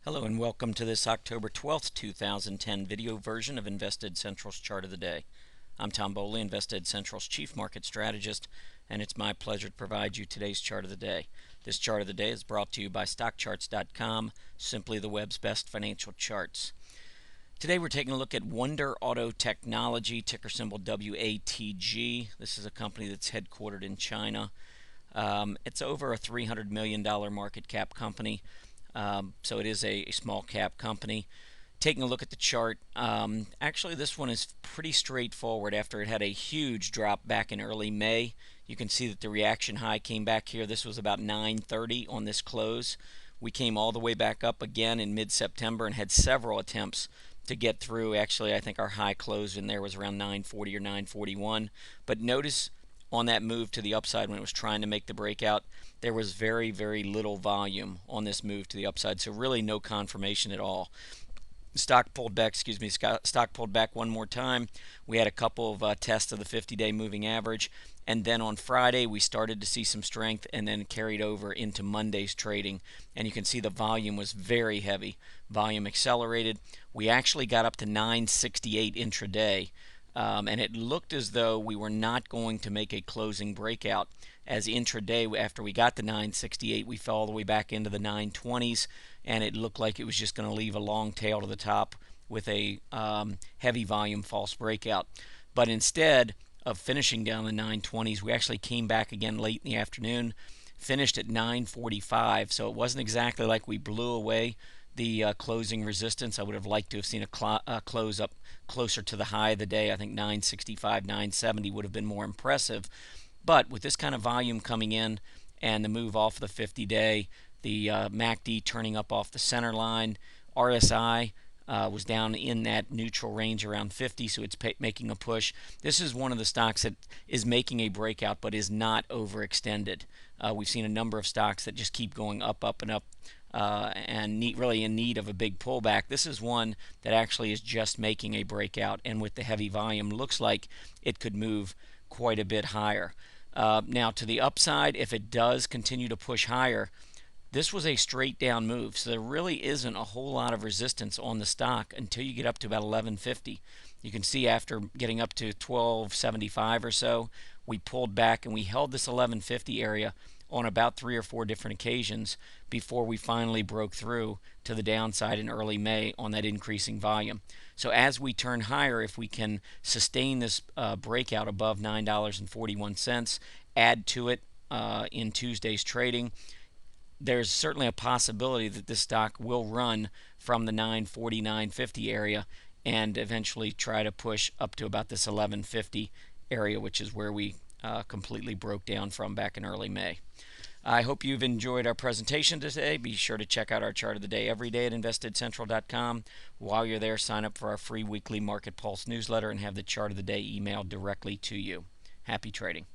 Hello and welcome to this October 12th, 2010 video version of Invested Central's Chart of the Day. I'm Tom Bowley, Invested Central's Chief Market Strategist, and it's my pleasure to provide you today's Chart of the Day. This Chart of the Day is brought to you by stochastic.com, simply the web's best financial charts. Today we're taking a look at Wonder Auto Technology, ticker symbol WATG. This is a company that's headquartered in China. It's over a $300 million market cap company. So it is a small cap company. Taking a look at the chart, actually this one is pretty straightforward. After it had a huge drop back in early May, you can see that the reaction high came back here. This was about 9:30 on this close. We came all the way back up again in mid-September and had several attempts to get through. Actually, I think our high close in there was around 940 or 941. But notice on that move to the upside when it was trying to make the breakout, there was very, very little volume on this move to the upside, so really no confirmation at all. Stock pulled back one more time. We had a couple of tests of the 50-day moving average, and then on Friday we started to see some strength and then carried over into Monday's trading, and you can see the volume was very heavy. Volume accelerated. We actually got up to 968 intraday. And it looked as though we were not going to make a closing breakout, as intraday after we got to 968 we fell all the way back into the 920s, and it looked like it was just going to leave a long tail to the top with a heavy volume false breakout. But instead of finishing down the 920s, we actually came back again late in the afternoon, finished at 945, so it wasn't exactly like we blew away the closing resistance. I would have liked to have seen a close up closer to the high of the day. I think 965, 970 would have been more impressive. But with this kind of volume coming in and the move off the 50-day, the MACD turning up off the center line, RSI was down in that neutral range around 50, so it's making a push. This is one of the stocks that is making a breakout but is not overextended. We've seen a number of stocks that just keep going up, up, and up, and really in need of a big pullback. This is one that actually is just making a breakout, and with the heavy volume, looks like it could move quite a bit higher. Now to the upside, if it does continue to push higher, this was a straight down move, so there really isn't a whole lot of resistance on the stock until you get up to about 1150. You can see after getting up to 1275 or so, we pulled back and we held this 1150 area on about 3 or 4 different occasions before we finally broke through to the downside in early May on that increasing volume. So as we turn higher, if we can sustain this breakout above $9.41, add to it in Tuesday's trading, there's certainly a possibility that this stock will run from the 940, 950 area and eventually try to push up to about this 1150 area, which is where we completely broke down from back in early May. I hope you've enjoyed our presentation today. Be sure to check out our chart of the day every day at investedcentral.com. While you're there, sign up for our free weekly Market Pulse newsletter and have the chart of the day emailed directly to you. Happy trading.